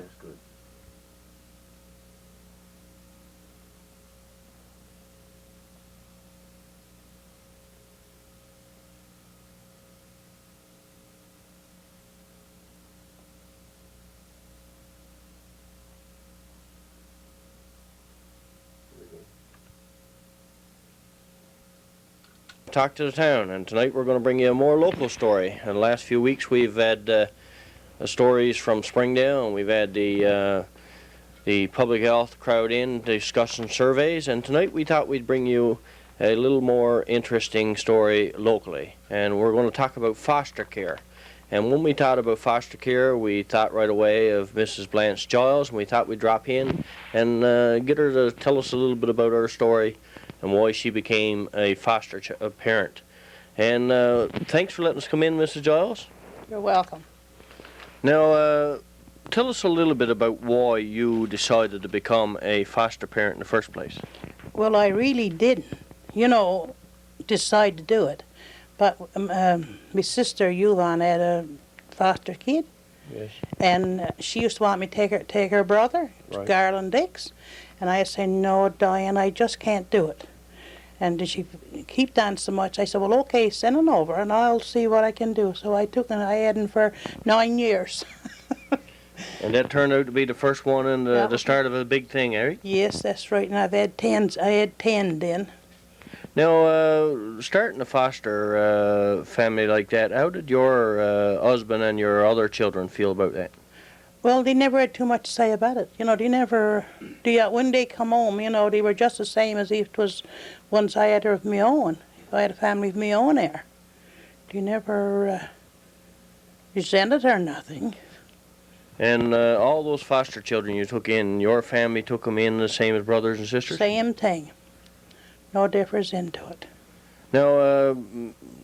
That's good. Talk to the town, and tonight we're going to bring you a more local story. In the last few weeks we've had stories from Springdale, and we've had the public health crowd in discussing surveys, and tonight we thought we'd bring you a little more interesting story locally, and we're going to talk about foster care. And when we thought about foster care, we thought right away of Mrs. Blanch Giles, and we thought we'd drop in and get her to tell us a little bit about her story and why she became a foster parent. And thanks for letting us come in, Mrs. Giles. You're welcome. Now, tell us a little bit about why you decided to become a foster parent in the first place. Well, I really didn't, decide to do it. But my sister, Yvonne, had a foster kid. Yes. And she used to want me to take her brother, Right. Garland Dix. And I said, no, Diane, I just can't do it. And she kept on so much. I said, well, okay, send him over, and I'll see what I can do. So I took him, I had him for 9 years. And that turned out to be the first one and Yeah. the start of a big thing, Eric. Yes, that's right, and I had 10 then. Now, starting a foster family like that, how did your husband and your other children feel about that? Well, they never had too much to say about it. When they come home, they were just the same as if it was once I had her of my own. If I had a family of my own there. They never resented or nothing. And all those foster children you took in, your family took them in the same as brothers and sisters? Same thing. No difference into it. Now,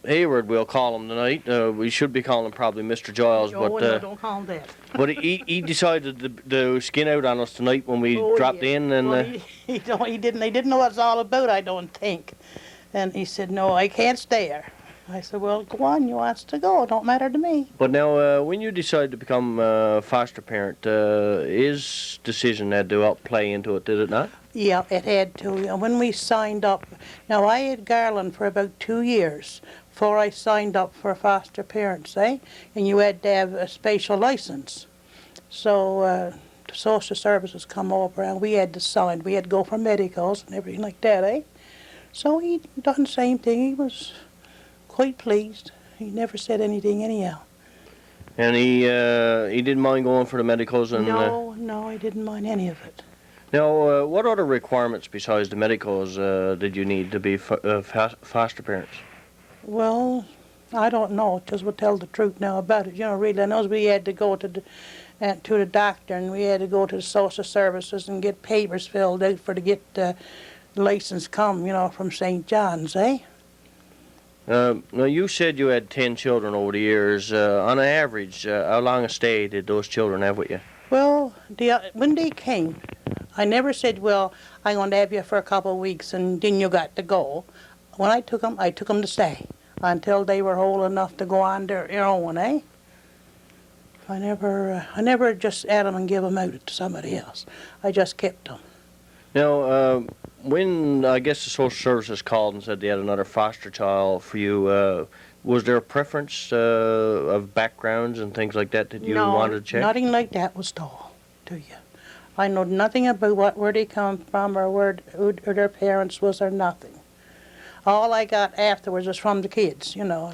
Hayward, we'll call him tonight. We should be calling him probably Mr. Giles, No, but don't call him that. but he decided to skin out on us tonight when we dropped in, and Well, he didn't know what it's all about, I don't think. And he said, no, I can't stay here. I said, well, go on, you wants to go, it don't matter to me. But now, when you decided to become a foster parent, his decision had to play into it, did it not? Yeah, it had to. When we signed up, now I had Garland for about 2 years before I signed up for foster parents, eh? And you had to have a special license. So the social services come over and we had to sign. We had to go for medicals and everything like that, eh? So he done the same thing. He was quite pleased. He never said anything anyhow. And he didn't mind going for the medicals and. No, he didn't mind any of it. Now, what other requirements besides the medicals did you need to be foster parents? Well, I don't know, just we'll tell the truth now about it. Really, I know we had to go to the doctor, and we had to go to the social services and get papers filled out to get the license come, from St. John's, eh? Now, you said you had 10 children over the years. On average, how long a stay did those children have with you? Well, when they came, I never said, well, I'm going to have you for a couple of weeks and then you got to go. When I took them to stay until they were old enough to go on their own, eh? I never just had them and give them out to somebody else. I just kept them. Now, when I guess the social services called and said they had another foster child for you, was there a preference of backgrounds and things like that you wanted to check? No, nothing like that was told to you. I know nothing about where they come from or who their parents was or nothing. All I got afterwards was from the kids, Now,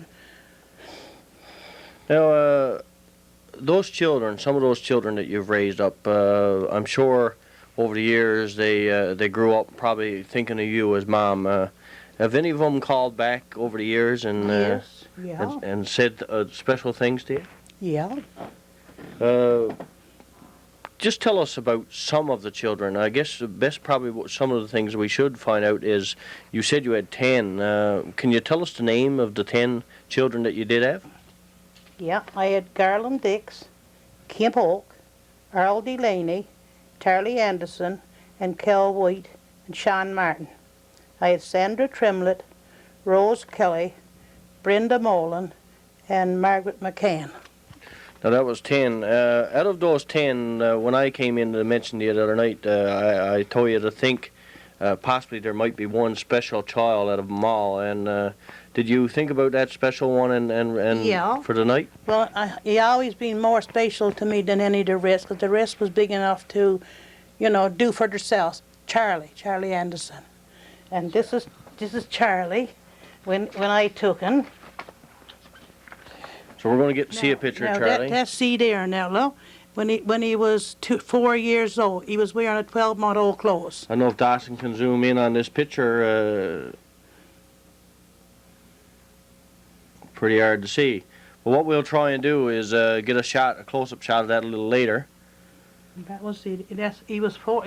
those children, some of those children that you've raised up, I'm sure over the years they grew up probably thinking of you as Mom. Have any of them called back over the years and Yes, yeah. and said special things to you? Yeah. Just tell us about some of the children. I guess the best probably some of the things we should find out is, you said you had 10. Can you tell us the name of the 10 children that you did have? Yeah, I had Garland Dix, Kim Oak, Earl Delaney, Charlie Anderson, and Kel White, and Sean Martin. I had Sandra Trimlett, Rose Kelly, Brenda Molan, and Margaret McCann. Now that was 10. Out of those 10, when I came in to mention the other night, I told you to think possibly there might be one special child out of them all. And did you think about that special one and Yeah. for the night? Well, he always been more special to me than any of the rest, because the rest was big enough to, you know, do for themselves. Charlie Anderson. And this is Charlie when I took him. So we're going to get to see a picture of Charlie. That's see there now, look. When he was 4 years old, he was wearing a 12-month-old clothes. I don't know if Dawson can zoom in on this picture. Pretty hard to see. But what we'll try and do is get a close-up shot of that a little later. That was he was 4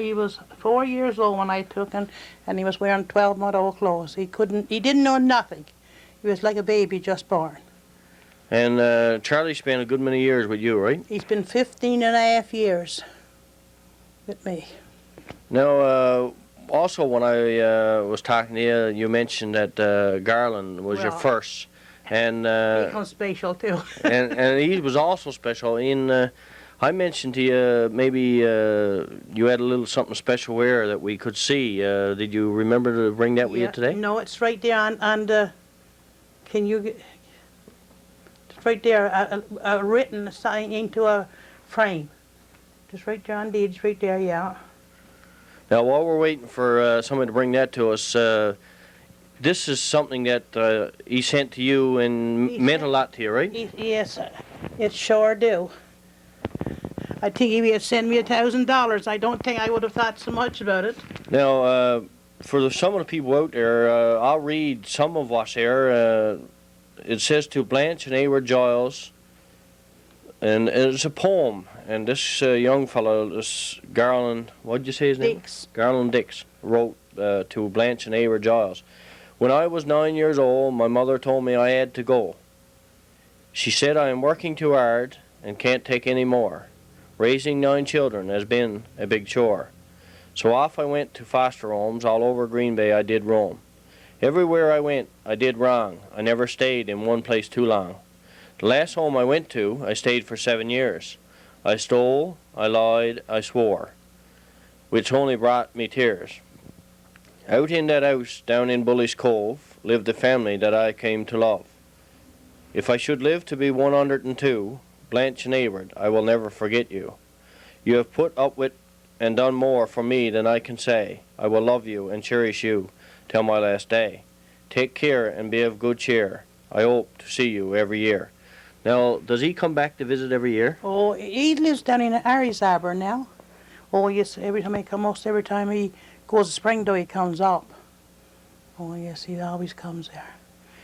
years old when I took him, and he was wearing 12-month-old clothes. He didn't know nothing. He was like a baby just born. And Charlie spent a good many years with you, right? He's been 15 and a half years with me. Now, also when I was talking to you, you mentioned that Garland was your first. And he comes special too. and he was also special. I mentioned to you maybe you had a little something special wear that we could see. Did you remember to bring that with you today? No, it's right there on the. Can you get? It's right there, written sign into a frame. Just right there on the edge, right there, yeah. Now, while we're waiting for somebody to bring that to us, this is something that he sent to you and meant a lot to you, right? Yes, it sure do. I think if he had sent me $1,000, I don't think I would have thought so much about it. Now, for some of the people out there, I'll read some of what's there. It says to Blanch and Edward Giles, and it's a poem. And this young fellow, this Garland, what did you say his name? Dix. Garland Dix, wrote to Blanch and Edward Giles. When I was 9 years old, my mother told me I had to go. She said, I am working too hard and can't take any more. Raising 9 children has been a big chore. So off I went to foster homes all over Green Bay. I did roam. Everywhere I went, I did wrong. I never stayed in one place too long. The last home I went to, I stayed for 7 years. I stole, I lied, I swore, which only brought me tears. Out in that house down in Bullies Cove lived the family that I came to love. If I should live to be 102, Blanch and Edward, I will never forget you. You have put up with and done more for me than I can say. I will love you and cherish you till my last day. Take care and be of good cheer. I hope to see you every year. Now, does he come back to visit every year? Oh, he lives down in Arizabur now. Oh, yes, every time most every time he goes to Springdale, he comes up. Oh, yes, he always comes there.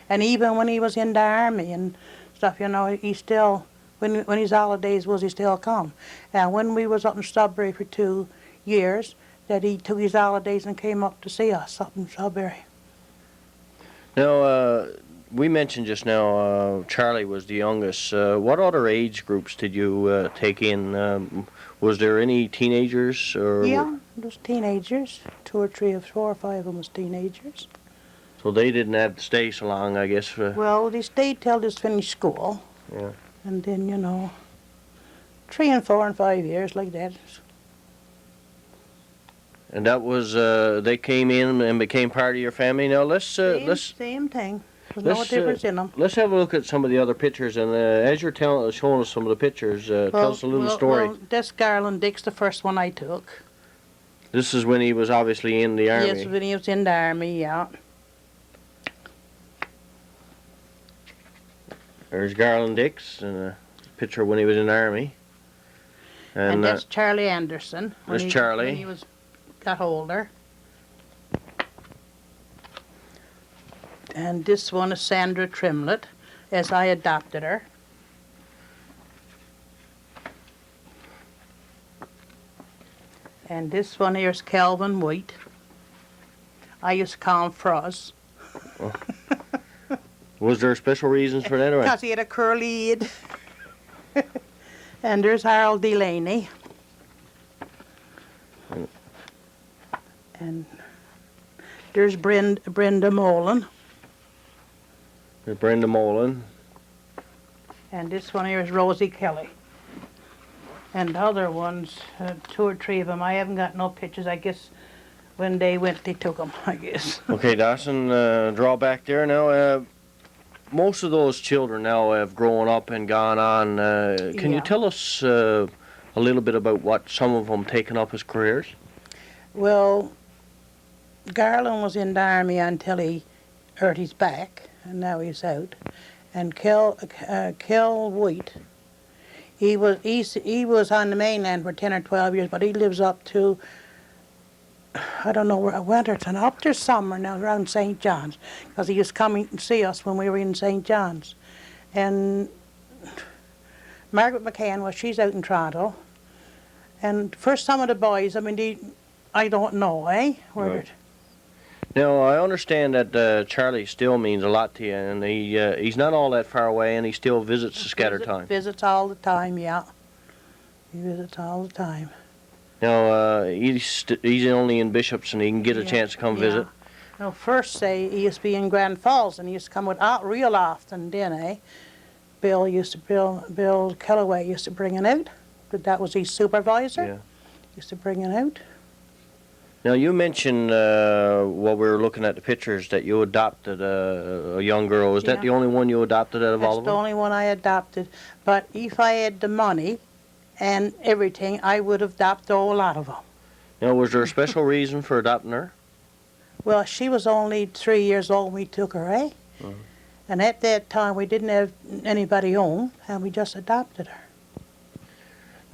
And even when he was in the army and stuff, you know, he still, when his holidays was, he still come. And when we was up in Sudbury for 2 years, that he took his holidays and came up to see us up in Sudbury. Now, we mentioned just now Charlie was the youngest. What other age groups did you take in? Was there any teenagers? Or Yeah, those teenagers. 2 or 3 or 4 or 5 of them was teenagers. So they didn't have to stay so long, I guess. Well, they stayed till they finished school. Yeah. And then, you know, 3 and 4 and 5 years like that. And that was they came in and became part of your family. Now Same thing. There's no difference in them. Let's have a look at some of the other pictures. And as you're showing us some of the pictures, tell us a little story. Well, that's Garland Dix, the first one I took. This is when he was obviously in the army. Yes, when he was in the army, yeah. There's Garland Dix, and a picture when he was in the army. And that's Charlie Anderson. There's Charlie. When he got older. And this one is Sandra Trimlett, as I adopted her. And this one here is Calvin White. I used to call him Froz. Oh. Was there special reasons for that? Because he had a curly head. And there's Harold Delaney. And there's Brenda Molan. Brenda Molan. And this one here is Rosie Kelly. And the other ones, 2 or 3 of them, I haven't got no pictures. I guess when they went, they took them, I guess. Okay, Dawson, draw back there now. Most of those children now have grown up and gone on. Can you Yeah. tell us a little bit about what some of them taken up as careers? Well, Garland was in the army until he hurt his back, and now he's out. And Kel White, he was on the mainland for 10 or 12 years, but he lives up to, I don't know where, Winterton, up there somewhere now around St. John's, because he used to come and see us when we were in St. John's. And Margaret McCann, well, she's out in Toronto. And for some of the boys, I mean, I don't know, eh? Right. Now, I understand that Charlie still means a lot to you, and he's not all that far away, and he still visits the scattered time. Visits all the time, yeah. He visits all the time. Now, he's only in Bishops, and he can get a chance to come visit. Now, first, say, he used to be in Grand Falls, and he used to come out real often then, eh? Bill Kellaway used to bring it out. That was his supervisor. Yeah. Used to bring it out. Now, you mentioned while we were looking at the pictures that you adopted a young girl. Was that the only one you adopted out of all of them? That's the only one I adopted. But if I had the money and everything, I would have adopted a whole lot of them. Now, was there a special reason for adopting her? Well, she was only 3 years old when we took her, eh? Uh-huh. And at that time, we didn't have anybody home, and we just adopted her.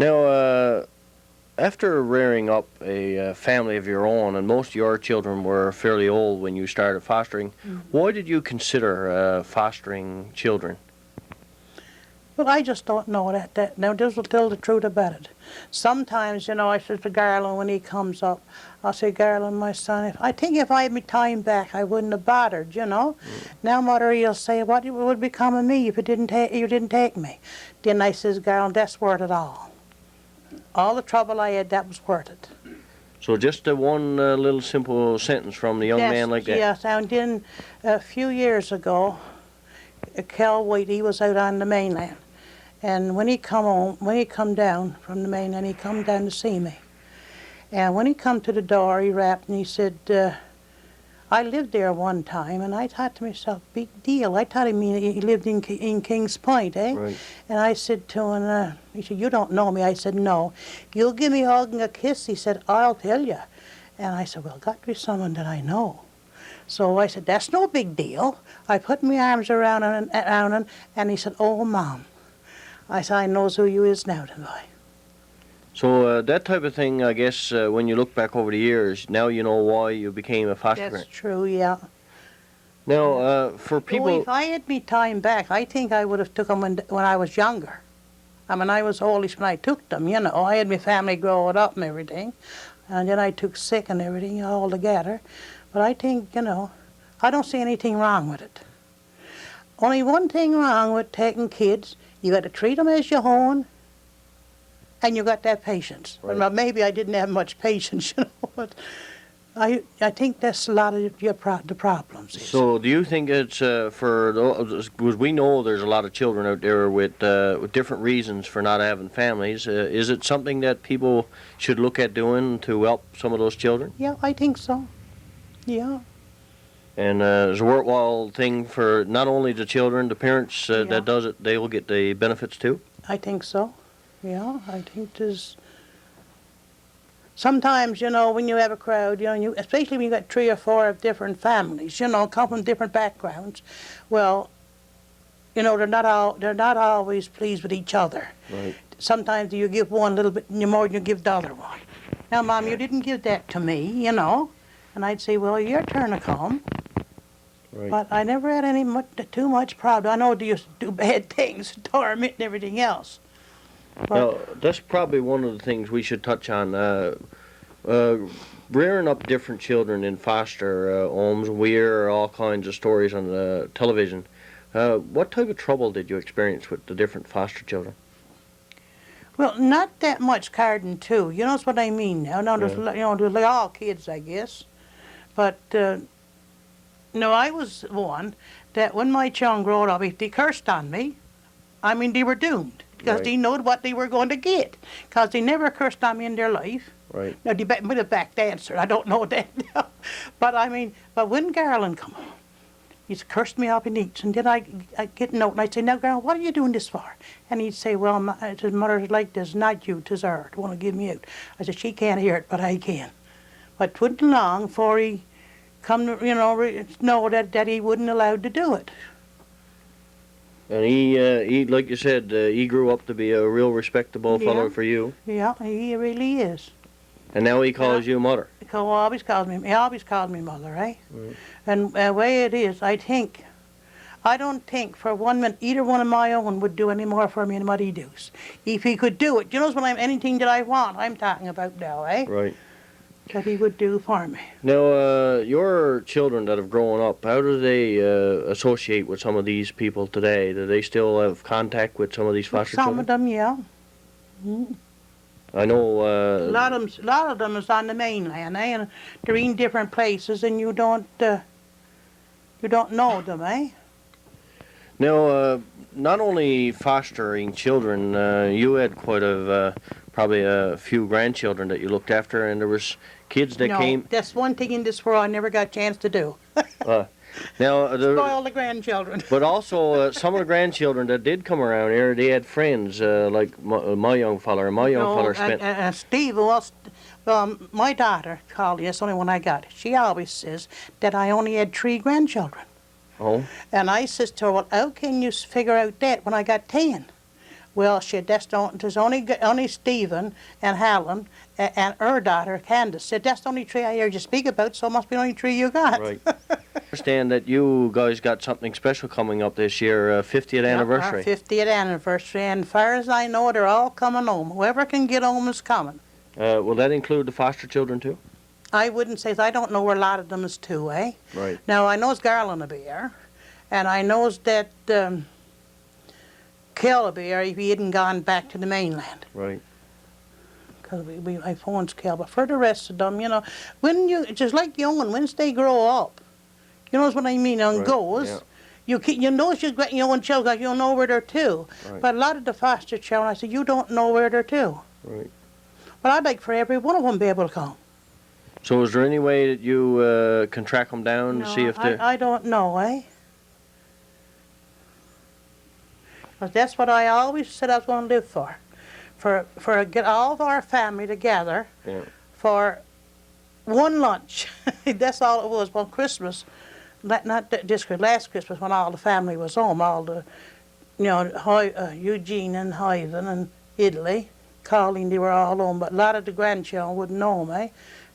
Now, after rearing up a family of your own, and most of your children were fairly old when you started fostering, why did you consider fostering children? Well, I just don't know that. Now, just to tell the truth about it. Sometimes, you know, I said to Garland when he comes up, I'll say, Garland, my son, I think if I had my time back, I wouldn't have bothered, you know. Now, Mother, he'll say, what would become of me if you didn't take me? Then I says, Garland, that's worth it all. All the trouble I had, that was worth it. So just one little simple sentence from the young man like that? Yes, and then a few years ago, Kel White, he was out on the mainland. And when he come down from the mainland, he come down to see me. And when he come to the door, he rapped and he said, I lived there one time, and I thought to myself, big deal. I thought he lived in Kings Point, eh? Right. And I said to him, he said, you don't know me. I said, no. You'll give me a hug and a kiss? He said, I'll tell you. And I said, well, got to be someone that I know. So I said, that's no big deal. I put my arms around him, and he said, oh, Mom. I said, I knows who you is now, then, boy. So that type of thing, I guess, when you look back over the years, now you know why you became a foster parent. That's true, yeah. Now, for people... If I had me time back, I think I would have took them when I was younger. I mean, I was oldish when I took them, you know. I had my family growing up and everything. And then I took sick and everything all together. But I think, you know, I don't see anything wrong with it. Only one thing wrong with taking kids, you got to treat them as your own, and you got that patience. Right. Well, maybe I didn't have much patience, you know, but I think that's a lot of the problems. So do you think it's because we know there's a lot of children out there with different reasons for not having families. Is it something that people should look at doing to help some of those children? Yeah, I think so. Yeah. And it's a worthwhile thing for not only the children, the parents that does it, they will get the benefits too? I think so. Yeah, I think there's... Sometimes, you know, when you have a crowd, you know, especially when you got 3 or 4 of different families, you know, come from different backgrounds, well, you know, they're not always pleased with each other. Right. Sometimes you give one a little bit more than you give the other one. Now, Mom, you didn't give that to me, you know. And I'd say, well, your turn to come. Right. But I never had too much problem. I know they used to do bad things, torment and everything else. But now, that's probably one of the things we should touch on. Rearing up different children in foster homes, we hear all kinds of stories on the television. What type of trouble did you experience with the different foster children? well, not that much carding too. You know what I mean now. No, there's, you know, there's like all kids, I guess. But no, I was one that when my children growed up, they cursed on me. I mean, they were doomed because Right. they knowed what they were going to get because they never cursed on me in their life. Right. Now, they might have back dancer. I don't know that now. But I mean, but when Garland come home, he's cursed me up in each. And then I get a note and I say, now, Garland, what are you doing this for? And he'd say, well, his mother's like this, not you, 'tis her, to want to give me out. I said, she can't hear it, but I can. But 'twasn't long before he come to, know that he wouldn't allowed to do it. And he, like you said, he grew up to be a real respectable fellow Yeah. for you. Yeah, he really is. And now he calls you mother. He always calls me mother, eh? Right. And the way it is, I don't think for 1 minute either one of my own would do any more for me than what he does. If he could do it, anything that I want, I'm talking about now, eh? Right. That he would do for me. Now, your children that have grown up, how do they associate with some of these people today? Do they still have contact with some of these foster Some children? of them, yeah. Mm. I know. A lot of them is on the mainland, eh? And they're in different places, and you don't know them, eh? Now, not only fostering children, you had probably a few grandchildren that you looked after, and there was kids that no, came. that's one thing in this world I never got a chance to do. Now, Spoil the grandchildren. but also some of the grandchildren that did come around here, they had friends like my young fella. And my young fella spent. Steve, my daughter, Carly, that's the only one I got. She always says that I only had 3 grandchildren. Oh. And I says to her, well, how can you figure out that when I got 10? Well, there's only Stephen and Helen and her daughter, Candace. Said, that's the only 3 I heard you speak about, so it must be the only 3 you got. Right. I understand that you guys got something special coming up this year, 50th anniversary. Our 50th anniversary, and as far as I know, they're all coming home. Whoever can get home is coming. Will that include the foster children too? I wouldn't say, I don't know where a lot of them is too, eh? Right. Now, I knows Garland will be here, and I knows that Kel will be here if he hadn't gone back to the mainland. Right. Because I phoned Kel, but for the rest of them, just like young ones, once they grow up, you know what I mean, and Right, goes, yeah. you know you've got your own children, because you know where they're to. Right. But a lot of the foster children, I said, you don't know where they're to. Right. But I'd like for every one of them to be able to come. So is there any way that you can track them down to see if they're... I don't know, eh? But that's what I always said I was going to live for. For get all of our family together for one lunch. That's all it was. Well, Christmas, not this Christmas, last Christmas when all the family was home, all the, Eugene and Hyden and Italy, Colleen, they were all home, but a lot of the grandchildren wouldn't know them, eh?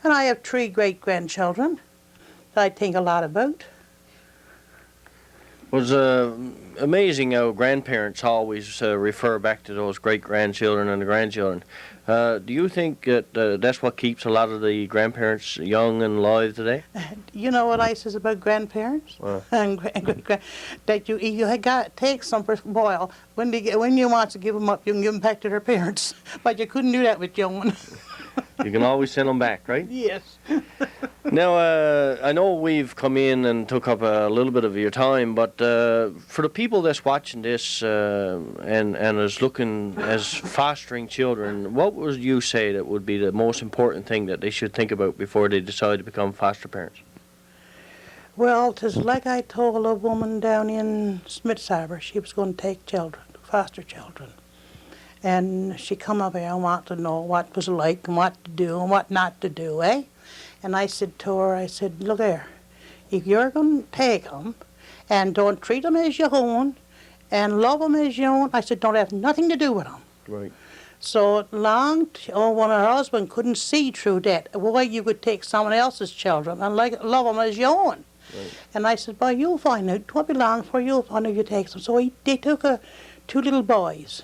And I have 3 great-grandchildren that I think a lot about. It was amazing how grandparents always refer back to those great-grandchildren and the grandchildren. Do you think that that's what keeps a lot of the grandparents young and alive today? You know what I says about grandparents? And that you got take some for spoil. When you want to give them up, you can give them back to their parents. But you couldn't do that with young ones. You can always send them back, right? Yes. Now, I know we've come in and took up a little bit of your time, but for the people that's watching this and is looking as fostering children, what would you say that would be the most important thing that they should think about before they decide to become foster parents? Well, 'tis like I told a woman down in Smith's Harbor, she was going to take children, foster children. And she come up here and wanted to know what it was like and what to do and what not to do, eh? And I said to her, I said, look here, if you're going to take them and don't treat them as your own and love them as your own, I said, don't have nothing to do with them. Right. So when her husband couldn't see through that, why you could take someone else's children and love them as your own. Right. And I said, boy, you'll find out. It won't be long before you'll find out you take them. So they took 2 little boys.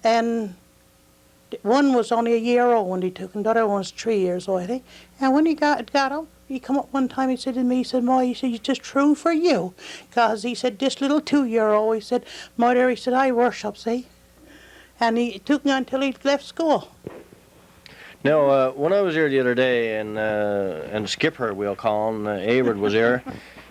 And one was only a year old when he took him. The other one was 3 years old, I think. And when he got him, he come up one time, he said to me, he said, Ma, he said, it's just true for you. Because he said, this little 2-year-old, he said, Mother, he said, I worship, see? And he took me until he left school. Now, when I was here the other day, and Skipper, we'll call him, Averard was here,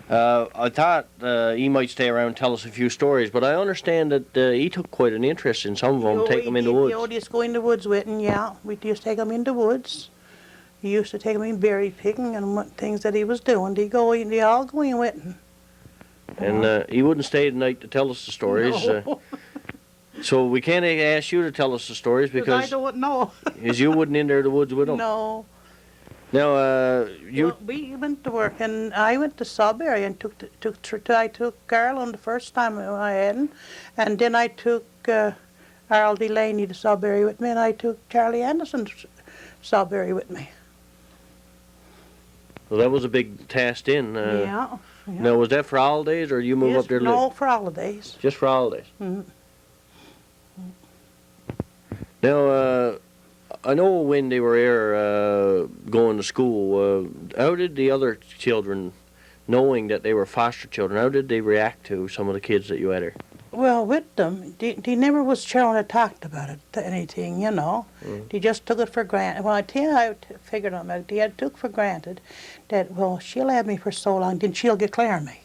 I thought he might stay around and tell us a few stories, but I understand that he took quite an interest in some of them, take them in the woods. We used to go in the woods with him, yeah. We used to take him in the woods. He used to take him in berry picking and what things that he was doing. They all go in with him. And he wouldn't stay the night to tell us the stories. No. So we can't ask you to tell us the stories because I don't know. you wouldn't in there the woods with him. No. Now, Well, we went to work, and I went to Sudbury and I took Garland the first time I had him, and then I took Earl Delaney to Sudbury with me, and I took Charlie Anderson to Sudbury with me. well, that was a big task in. Yeah. Now, was that for holidays, or you move Yes, up there to no, live? for holidays. Just for holidays. Mhm. Now, I know when they were here going to school, how did the other children, knowing that they were foster children, how did they react to some of the kids that you had here? Well, with them, they never was showing or talked about it, anything, you know. Mm. They just took it for granted. Well, I tell you how I figured on it. They had took for granted that, well, she'll have me for so long, then she'll declare me.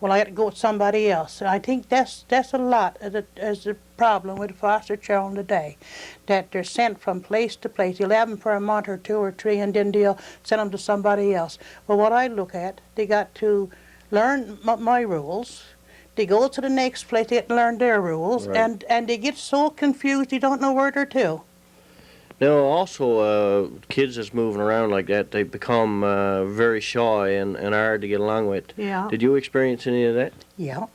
Well, I got to go with somebody else. And I think that's a lot as the problem with foster children today, that they're sent from place to place. You'll have them for a month or two or three, and then they'll send them to somebody else. Well, what I look at, they got to learn my rules. They go to the next place, they get to learn their rules, Right. and they get so confused they don't know where they're to. Now, also, kids that's moving around like that, they become very shy and hard to get along with. Yeah. Did you experience any of that? Yeah.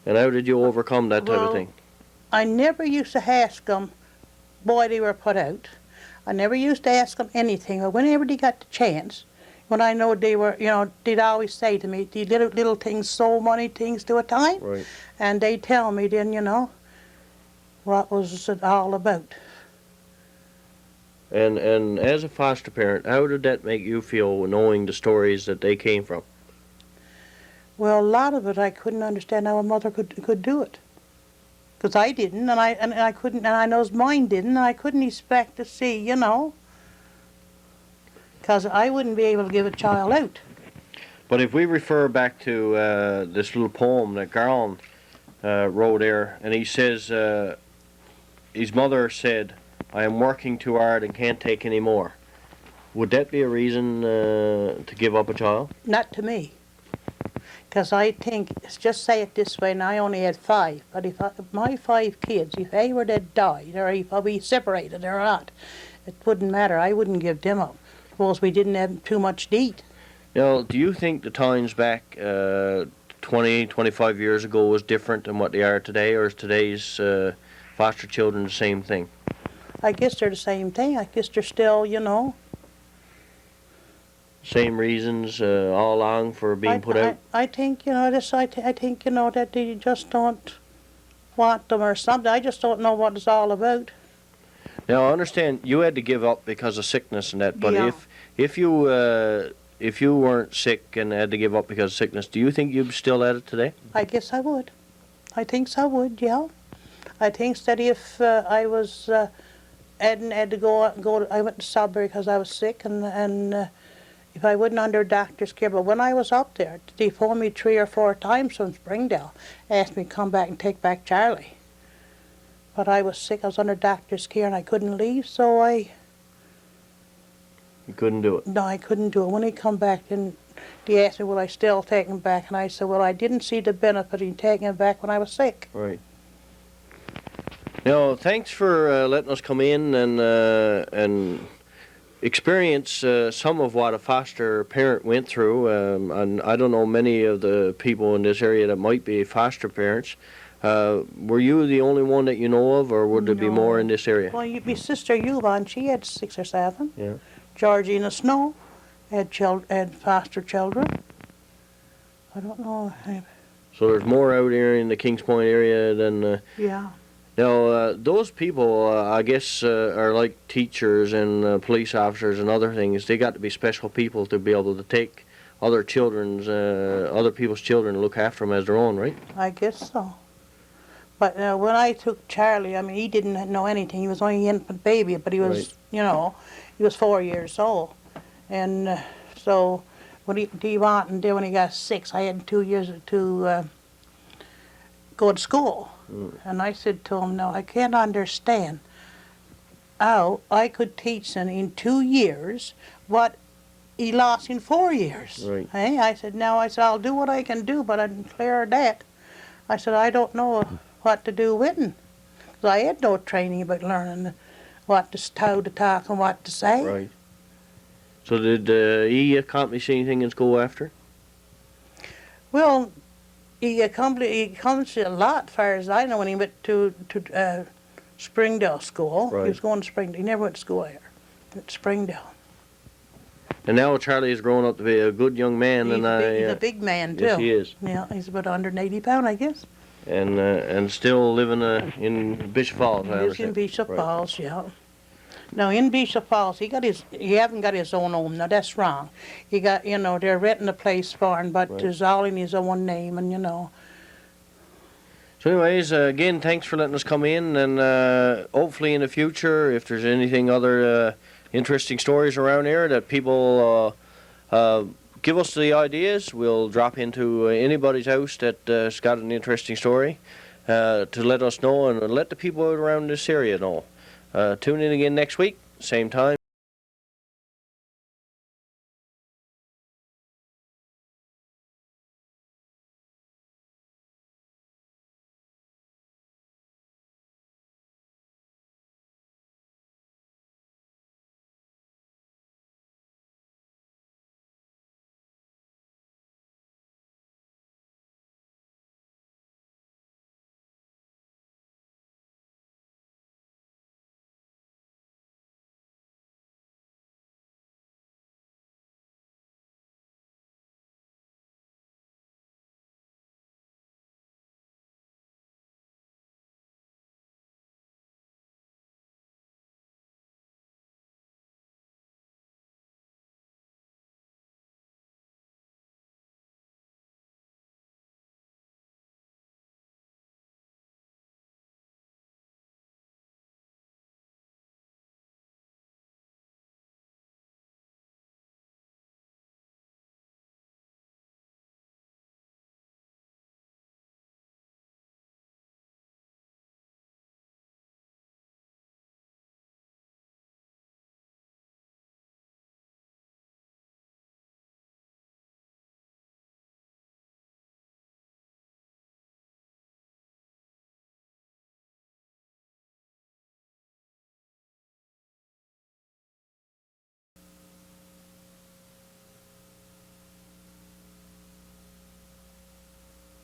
And how did you overcome that type of Well, thing? I never used to ask them why they were put out. I never used to ask them anything, but whenever they got the chance, when I know they were, they'd always say to me, these little things, so many things to a time, Right. and they'd tell me then, what was it all about. And as a foster parent, how did that make you feel knowing the stories that they came from? Well, a lot of it I couldn't understand how a mother could do it, because I didn't, and I couldn't, and I knows mine didn't, and I couldn't expect to see, because I wouldn't be able to give a child out. But if we refer back to this little poem that Garland wrote there, and he says, his mother said, "I am working too hard and can't take any more." Would that be a reason to give up a child? Not to me. Because I think, just say it this way, and I only had 5, but if my 5 kids, if they were to die, or if we separated or not, it wouldn't matter. I wouldn't give them up. Suppose we didn't have too much to eat. Now, do you think the times back 20, 25 years ago was different than what they are today, or is today's foster children the same thing? I guess they're the same thing. I guess they're still, Same reasons all along for being put out? I think, I think, that they just don't want them or something. I just don't know what it's all about. Now, I understand you had to give up because of sickness and that, but Yeah. if you weren't sick and had to give up because of sickness, do you think you'd still at it today? I guess I would. I think I would, yeah. I think that if I was hadn't had to go I went to Sudbury because I was sick, and if I wasn't under doctor's care, but when I was up there, they phoned me 3 or 4 times from Springdale, asked me to come back and take back Charlie. But I was sick, I was under doctor's care, and I couldn't leave, so You couldn't do it. no, I couldn't do it. When he come back, then they asked me, will I still take him back? And I said, well, I didn't see the benefit in taking him back when I was sick. Right. Now, thanks for letting us come in and experience some of what a foster parent went through. And I don't know many of the people in this area that might be foster parents. Were you the only one that you know of, or would there be No. more in this area? Well, my sister Yvonne, she had 6 or 7. Yeah. Georgina Snow had foster children. I don't know. So there's more out here in the Kings Point area than... Yeah. Now, those people, I guess, are like teachers and police officers and other things. They got to be special people to be able to take other people's children and look after them as their own, right? I guess so. But when I took Charlie, I mean, he didn't know anything. He was only an infant baby, but he was, Right. he was 4 years old. And so do you want? And then when he got 6, I had 2 years to go to school. And I said to him, no, I can't understand how I could teach him in 2 years what he lost in 4 years. Right. Hey, I said, I'll do what I can do, but I'm clear of that. I said, I don't know what to do with him. 'Cause I had no training about learning how to talk and what to say. Right. So did he accomplish anything in school after? Well, he accomplished a lot, as far as I know, when he went to Springdale School. Right. He was going to Springdale. He never went to school there. He went to Springdale. And now Charlie has grown up to be a good young man, He's a big man, too. Yes, he is. Yeah, he's about 180 pounds, I guess. And still living in Bishop Falls. He I lives in understand. Bishop Right. Falls, yeah. Now, in Bishop Falls, he haven't got his own home. Now, that's wrong. He got, they're renting a place for him, but Right. it's all in his own name, and, So anyways, again, thanks for letting us come in, and hopefully in the future, if there's anything other interesting stories around here that people give us the ideas, we'll drop into anybody's house that's got an interesting story to let us know and let the people around this area know. Tune in again next week, same time.